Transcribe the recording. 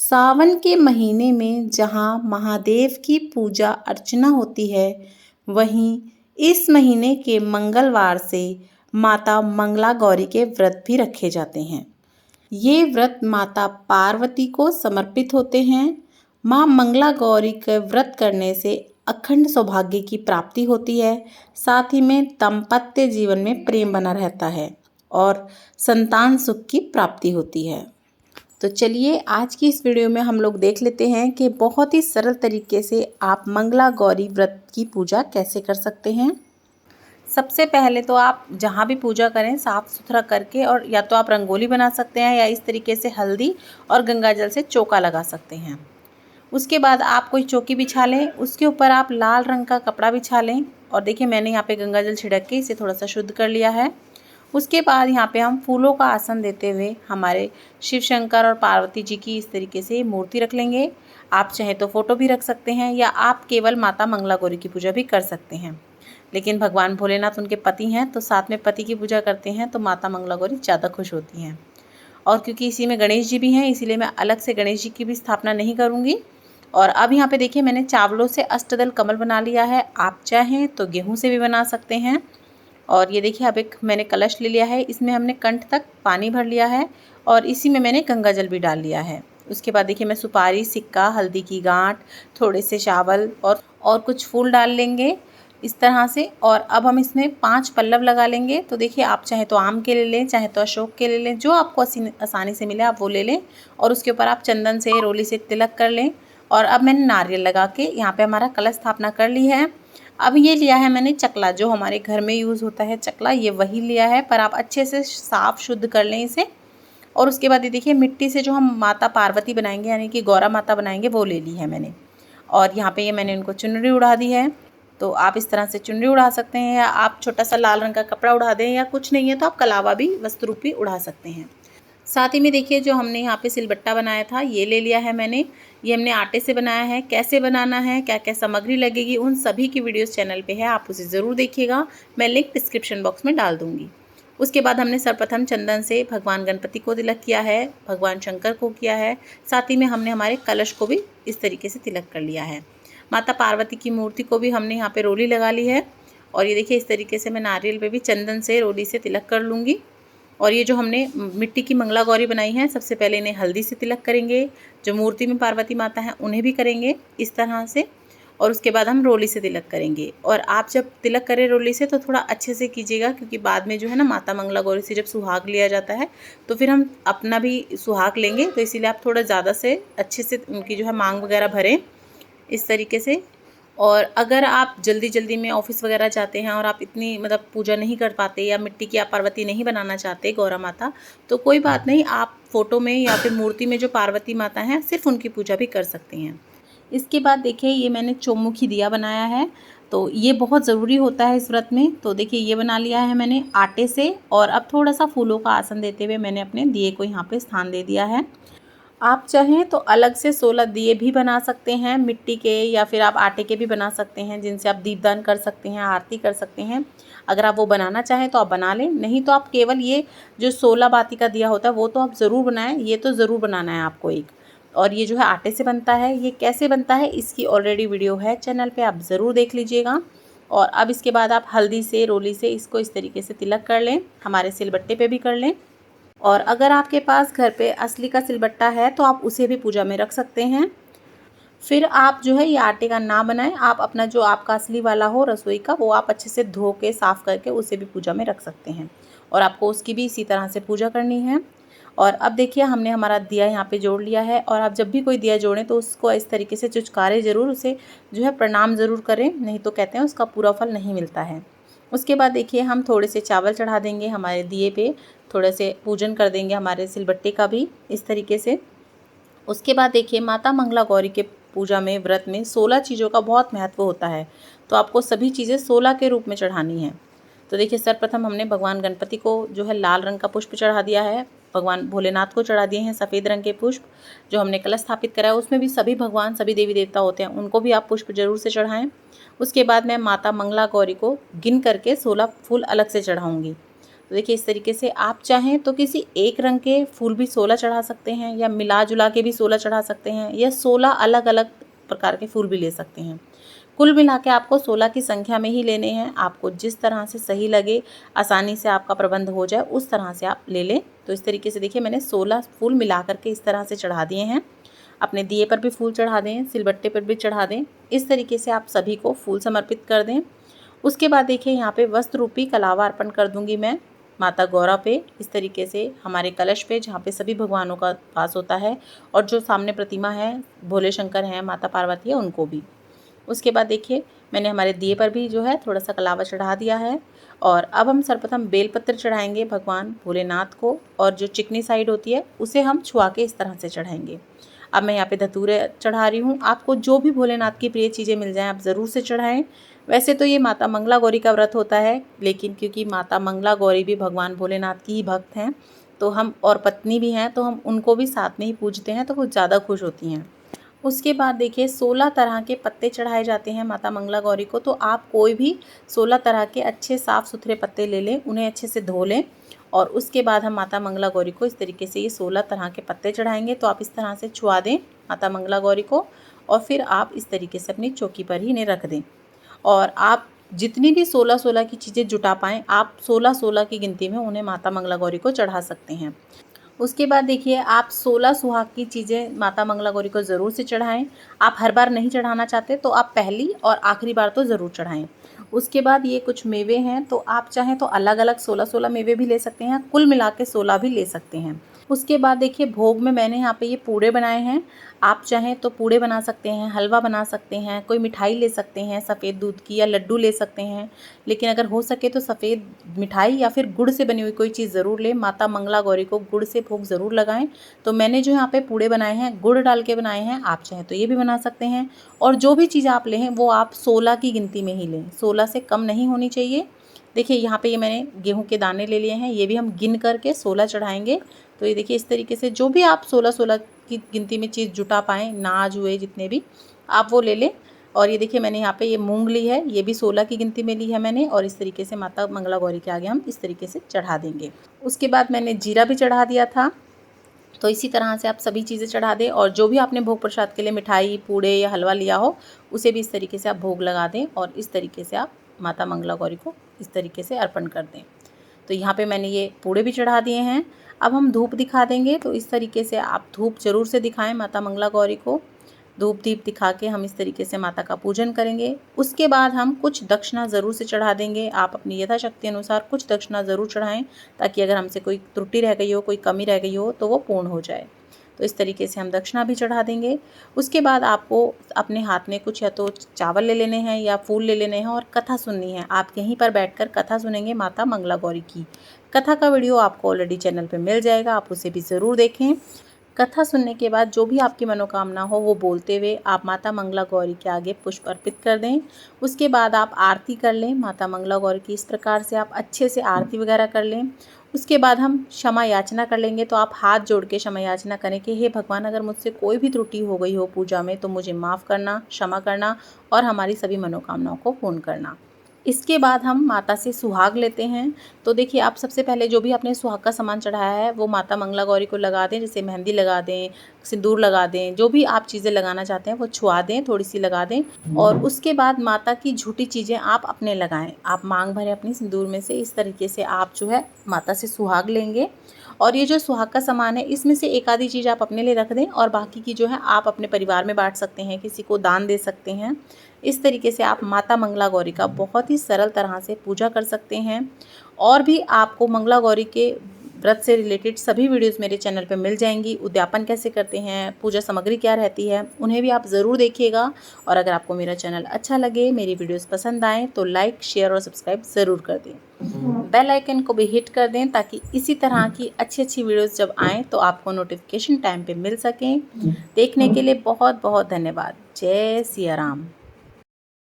सावन के महीने में जहाँ महादेव की पूजा अर्चना होती है, वहीं इस महीने के मंगलवार से माता मंगला गौरी के व्रत भी रखे जाते हैं। ये व्रत माता पार्वती को समर्पित होते हैं। माँ मंगला गौरी के व्रत करने से अखंड सौभाग्य की प्राप्ति होती है। साथ ही में दाम्पत्य जीवन में प्रेम बना रहता है और संतान सुख की प्राप्ति होती है। तो चलिए आज की इस वीडियो में हम लोग देख लेते हैं कि बहुत ही सरल तरीके से आप मंगला गौरी व्रत की पूजा कैसे कर सकते हैं। सबसे पहले तो आप जहाँ भी पूजा करें साफ़ सुथरा करके, और या तो आप रंगोली बना सकते हैं या इस तरीके से हल्दी और गंगा जल से चौका लगा सकते हैं। उसके बाद आप कोई चौकी बिछा लें, उसके ऊपर आप लाल रंग का कपड़ा बिछा लें और देखिए मैंने यहाँ पे गंगा जल छिड़क के इसे थोड़ा सा शुद्ध कर लिया है। उसके बाद यहाँ पे हम फूलों का आसन देते हुए हमारे शिव शंकर और पार्वती जी की इस तरीके से मूर्ति रख लेंगे। आप चाहे तो फ़ोटो भी रख सकते हैं या आप केवल माता मंगला गौरी की पूजा भी कर सकते हैं। लेकिन भगवान भोलेनाथ उनके पति हैं, तो साथ में पति की पूजा करते हैं तो माता मंगला गौरी ज़्यादा खुश होती हैं। और क्योंकि इसी में गणेश जी भी हैं, इसीलिए मैं अलग से गणेश जी की भी स्थापना नहीं करूँगी। और अब यहाँ पे देखिए मैंने चावलों से अष्टदल कमल बना लिया है। आप चाहें तो गेहूँ से भी बना सकते हैं। और ये देखिए अब एक मैंने कलश ले लिया है, इसमें हमने कंठ तक पानी भर लिया है और इसी में मैंने गंगा जल भी डाल लिया है। उसके बाद देखिए मैं सुपारी, सिक्का, हल्दी की गांठ, थोड़े से चावल और कुछ फूल डाल लेंगे इस तरह से। और अब हम इसमें 5 पल्लव लगा लेंगे। तो देखिए आप चाहे तो आम के ले लें, चाहे तो अशोक के ले लें, जो आपको आसानी से मिले आप वो ले लें। और उसके ऊपर आप चंदन से, रोली से तिलक कर लें। और अब मैंने नारियल लगा के यहाँ पे हमारा कलश स्थापना कर ली है। अब ये लिया है मैंने चकला, जो हमारे घर में यूज़ होता है चकला, ये वही लिया है, पर आप अच्छे से साफ़ शुद्ध कर लें इसे। और उसके बाद ये देखिए मिट्टी से जो हम माता पार्वती बनाएंगे यानी कि गौरा माता बनाएंगे वो ले ली है मैंने। और यहाँ पे ये मैंने उनको चुनरी उड़ा दी है। तो आप इस तरह से चुनरी उड़ा सकते हैं या आप छोटा सा लाल रंग का कपड़ा उड़ा दें, या कुछ नहीं है तो आप कलावा भी वस्त्र रूपी उड़ा सकते हैं। साथ ही में देखिए जो हमने यहाँ पे सिलबट्टा बनाया था ये ले लिया है मैंने। ये हमने आटे से बनाया है। कैसे बनाना है, क्या क्या सामग्री लगेगी, उन सभी की वीडियोस चैनल पे है, आप उसे ज़रूर देखिएगा। मैं लिंक डिस्क्रिप्शन बॉक्स में डाल दूँगी। उसके बाद हमने सर्वप्रथम चंदन से भगवान गणपति को तिलक किया है, भगवान शंकर को किया है। साथ ही में हमने हमारे कलश को भी इस तरीके से तिलक कर लिया है। माता पार्वती की मूर्ति को भी हमने यहाँ पे रोली लगा ली है। और ये देखिए इस तरीके से मैं नारियल पे भी चंदन से, रोली से तिलक कर लूँगी। और ये जो हमने मिट्टी की मंगला गौरी बनाई है, सबसे पहले इन्हें हल्दी से तिलक करेंगे। जो मूर्ति में पार्वती माता हैं उन्हें भी करेंगे इस तरह से। और उसके बाद हम रोली से तिलक करेंगे। और आप जब तिलक करें रोली से तो थोड़ा अच्छे से कीजिएगा, क्योंकि बाद में जो है ना माता मंगला गौरी से जब सुहाग लिया जाता है तो फिर हम अपना भी सुहाग लेंगे, तो इसीलिए आप थोड़ा ज़्यादा से अच्छे से उनकी जो है मांग वगैरह भरें इस तरीके से। और अगर आप जल्दी जल्दी में ऑफिस वगैरह जाते हैं और आप इतनी मतलब पूजा नहीं कर पाते, या मिट्टी की आप पार्वती नहीं बनाना चाहते गौरा माता, तो कोई बात नहीं, आप फ़ोटो में या फिर मूर्ति में जो पार्वती माता हैं सिर्फ उनकी पूजा भी कर सकते हैं। इसके बाद देखिए ये मैंने चौमुखी दिया बनाया है, तो ये बहुत ज़रूरी होता है इस व्रत में। तो देखिए ये बना लिया है मैंने आटे से। और अब थोड़ा सा फूलों का आसन देते हुए मैंने अपने दिए को यहाँ पे स्थान दे दिया है। आप चाहें तो अलग से 16 दिए भी बना सकते हैं मिट्टी के, या फिर आप आटे के भी बना सकते हैं, जिनसे आप दीपदान कर सकते हैं, आरती कर सकते हैं। अगर आप वो बनाना चाहें तो आप बना लें, नहीं तो आप केवल ये जो 16 बाती का दिया होता है वो तो आप ज़रूर बनाएं, ये तो ज़रूर बनाना है आपको एक। और ये जो है आटे से बनता है। ये कैसे बनता है इसकी ऑलरेडी वीडियो है चैनल पर, आप ज़रूर देख लीजिएगा। और अब इसके बाद आप हल्दी से, रोली से इसको इस तरीके से तिलक कर लें, हमारे सिलबट्टे पर भी कर लें। और अगर आपके पास घर पे असली का सिलबट्टा है तो आप उसे भी पूजा में रख सकते हैं। फिर आप जो है ये आटे का ना बनाएं, आप अपना जो आपका असली वाला हो रसोई का वो आप अच्छे से धो के साफ़ करके उसे भी पूजा में रख सकते हैं। और आपको उसकी भी इसी तरह से पूजा करनी है। और अब देखिए हमने हमारा दिया यहाँ पे जोड़ लिया है। और आप जब भी कोई दिया जोड़ें तो उसको इस तरीके से चुचकारे ज़रूर, उसे जो है प्रणाम ज़रूर करें, नहीं तो कहते हैं उसका पूरा फल नहीं मिलता है। उसके बाद देखिए हम थोड़े से चावल चढ़ा देंगे हमारे दिए पे, थोड़े से पूजन कर देंगे हमारे सिलबट्टे का भी इस तरीके से। उसके बाद देखिए माता मंगला गौरी के पूजा में, व्रत में 16 चीज़ों का बहुत महत्व होता है, तो आपको सभी चीज़ें 16 के रूप में चढ़ानी है। तो देखिए सर्वप्रथम हमने भगवान गणपति को जो है लाल रंग का पुष्प चढ़ा दिया है। भगवान भोलेनाथ को चढ़ा दिए हैं सफ़ेद रंग के पुष्प। जो हमने कलश स्थापित करा है उसमें भी सभी भगवान, सभी देवी देवता होते हैं, उनको भी आप पुष्प जरूर से उसके बाद मैं माता मंगला गौरी को गिन करके 16 फूल अलग से चढ़ाऊँगी। तो देखिए इस तरीके से आप चाहें तो किसी एक रंग के फूल भी 16 चढ़ा सकते हैं, या मिला जुला के भी 16 चढ़ा सकते हैं, या 16 अलग अलग प्रकार के फूल भी ले सकते हैं। कुल मिला के आपको 16 की संख्या में ही लेने हैं। आपको जिस तरह से सही लगे, आसानी से आपका प्रबंध हो जाए, उस तरह से आप ले लें। तो इस तरीके से देखिए मैंने 16 फूल मिला करके इस तरह से चढ़ा दिए हैं। अपने दिए पर भी फूल चढ़ा दें, सिलबट्टे पर भी चढ़ा दें। इस तरीके से आप सभी को फूल समर्पित कर दें। उसके बाद देखिए यहाँ पे वस्त्र रूपी कलावा अर्पण कर दूंगी मैं माता गौरा पे, इस तरीके से हमारे कलश पे जहाँ पे सभी भगवानों का वास होता है, और जो सामने प्रतिमा है भोले शंकर हैं, माता पार्वती है, उनको भी। उसके बाद देखिए मैंने हमारे दिए पर भी जो है थोड़ा सा कलावा चढ़ा दिया है। और अब हम सर्वप्रथम बेलपत्र चढ़ाएंगे भगवान भोलेनाथ को, और जो चिकनी साइड होती है उसे हम छुआ के इस तरह से चढ़ाएंगे। अब मैं यहाँ पे धतूरे चढ़ा रही हूँ। आपको जो भी भोलेनाथ की प्रिय चीज़ें मिल जाएं आप ज़रूर से चढ़ाएं। वैसे तो ये माता मंगला गौरी का व्रत होता है, लेकिन क्योंकि माता मंगला गौरी भी भगवान भोलेनाथ की ही भक्त हैं, तो हम और पत्नी भी हैं, तो हम उनको भी साथ में ही पूजते हैं, तो वो ज़्यादा खुश होती हैं। उसके बाद देखिए 16 तरह के पत्ते चढ़ाए जाते हैं माता मंगला गौरी को। तो आप कोई भी 16 तरह के अच्छे साफ़ सुथरे पत्ते ले लें, उन्हें अच्छे से धो लें, और उसके बाद हम माता मंगला गौरी को इस तरीके से ये 16 तरह के पत्ते चढ़ाएंगे। तो आप इस तरह से छुआ दें माता मंगला गौरी को, और फिर आप इस तरीके से अपनी चौकी पर ही इन्हें रख दें। और आप जितनी भी 16-16 की चीज़ें जुटा पाएँ, आप 16-16 की गिनती में उन्हें माता मंगला गौरी को चढ़ा सकते हैं। उसके बाद देखिए आप 16 सुहाग की चीज़ें माता मंगला गौरी को ज़रूर से चढ़ाएं। आप हर बार नहीं चढ़ाना चाहते तो आप पहली और आखिरी बार तो ज़रूर चढ़ाएं। उसके बाद ये कुछ मेवे हैं, तो आप चाहें तो अलग अलग 16-16 मेवे भी ले सकते हैं, कुल मिला के 16 भी ले सकते हैं। उसके बाद देखिए भोग में मैंने यहाँ पे ये पूड़े बनाए हैं। आप चाहें तो पूड़े बना सकते हैं, हलवा बना सकते हैं, कोई मिठाई ले सकते हैं सफ़ेद दूध की, या लड्डू ले सकते हैं। लेकिन अगर हो सके तो सफ़ेद मिठाई या फिर गुड़ से बनी हुई कोई चीज़ ज़रूर लें। माता मंगला गौरी को गुड़ से भोग ज़रूर लगाएं। तो मैंने जो यहाँ पे पूड़े बनाए हैं गुड़ डाल के बनाए हैं, आप चाहें तो ये भी बना सकते हैं। और जो भी चीज़ आप लें वो आप 16 की गिनती में ही लें, 16 से कम नहीं होनी चाहिए। देखिए यहाँ पे ये मैंने गेहूं के दाने ले लिए हैं, ये भी हम गिन करके 16 चढ़ाएंगे। तो ये देखिए इस तरीके से जो भी आप 16-16 की गिनती में चीज़ जुटा पाएँ, नाज हुए जितने भी, आप वो ले लें। और ये देखिए मैंने यहाँ पे ये मूंग ली है, ये भी 16 की गिनती में ली है मैंने, और इस तरीके से माता मंगला गौरी के आगे हम इस तरीके से चढ़ा देंगे। उसके बाद मैंने जीरा भी चढ़ा दिया था। तो इसी तरह से आप सभी चीज़ें चढ़ा दें, और जो भी आपने भोग प्रसाद के लिए मिठाई, पूड़े या हलवा लिया हो उसे भी इस तरीके से आप भोग लगा दें, और इस तरीके से आप माता मंगला गौरी को इस तरीके से अर्पण कर दें। तो यहाँ पे मैंने ये पूड़े भी चढ़ा दिए हैं। अब हम धूप दिखा देंगे, तो इस तरीके से आप धूप ज़रूर से दिखाएं माता मंगला गौरी को। धूप दीप दिखा के हम इस तरीके से माता का पूजन करेंगे। उसके बाद हम कुछ दक्षिणा ज़रूर से चढ़ा देंगे। आप अपनी यथाशक्ति अनुसार कुछ दक्षिणा ज़रूर चढ़ाएं, ताकि अगर हमसे कोई त्रुटि रह गई हो, कोई कमी रह गई हो, तो वो पूर्ण हो जाए। तो इस तरीके से हम दक्षिणा भी चढ़ा देंगे। उसके बाद आपको अपने हाथ में कुछ या तो चावल ले लेने हैं या फूल ले लेने हैं, और कथा सुननी है। आप यहीं पर बैठकर कथा सुनेंगे माता मंगला गौरी की। कथा का वीडियो आपको ऑलरेडी चैनल पे मिल जाएगा, आप उसे भी ज़रूर देखें। कथा सुनने के बाद जो भी आपकी मनोकामना हो वो बोलते हुए आप माता मंगला गौरी के आगे पुष्प अर्पित कर दें। उसके बाद आप आरती कर लें माता मंगला गौरी की। इस प्रकार से आप अच्छे से आरती वगैरह कर लें। उसके बाद हम क्षमा याचना कर लेंगे। तो आप हाथ जोड़ के क्षमा याचना करें कि हे भगवान, अगर मुझसे कोई भी त्रुटि हो गई हो पूजा में तो मुझे माफ़ करना, क्षमा करना, और हमारी सभी मनोकामनाओं को पूर्ण करना। इसके बाद हम माता से सुहाग लेते हैं। तो देखिए आप सबसे पहले जो भी आपने सुहाग का सामान चढ़ाया है वो माता मंगला गौरी को लगा दें। जैसे मेहंदी लगा दें, सिंदूर लगा दें, जो भी आप चीज़ें लगाना चाहते हैं वो छुआ दें, थोड़ी सी लगा दें। और उसके बाद माता की झूठी चीज़ें आप अपने लगाएं। आप मांग भरें अपनी सिंदूर में से। इस तरीके से आप जो है माता से सुहाग लेंगे। और ये जो सुहाग का सामान है इसमें से एक आधी चीज़ आप अपने लिए रख दें, और बाकी की जो है आप अपने परिवार में बांट सकते हैं, किसी को दान दे सकते हैं। इस तरीके से आप माता मंगला गौरी का बहुत ही सरल तरह से पूजा कर सकते हैं। और भी आपको मंगला गौरी के व्रत से रिलेटेड सभी वीडियोस मेरे चैनल पे मिल जाएंगी। उद्यापन कैसे करते हैं, पूजा सामग्री क्या रहती है, उन्हें भी आप ज़रूर देखिएगा। और अगर आपको मेरा चैनल अच्छा लगे, मेरी वीडियोस पसंद आएँ, तो लाइक, शेयर और सब्सक्राइब ज़रूर कर दें। बेल आइकन को भी हिट कर दें, ताकि इसी तरह की अच्छी वीडियोस जब आएँ तो आपको नोटिफिकेशन टाइम पे मिल सकें। देखने के लिए बहुत बहुत धन्यवाद। जय सिया राम।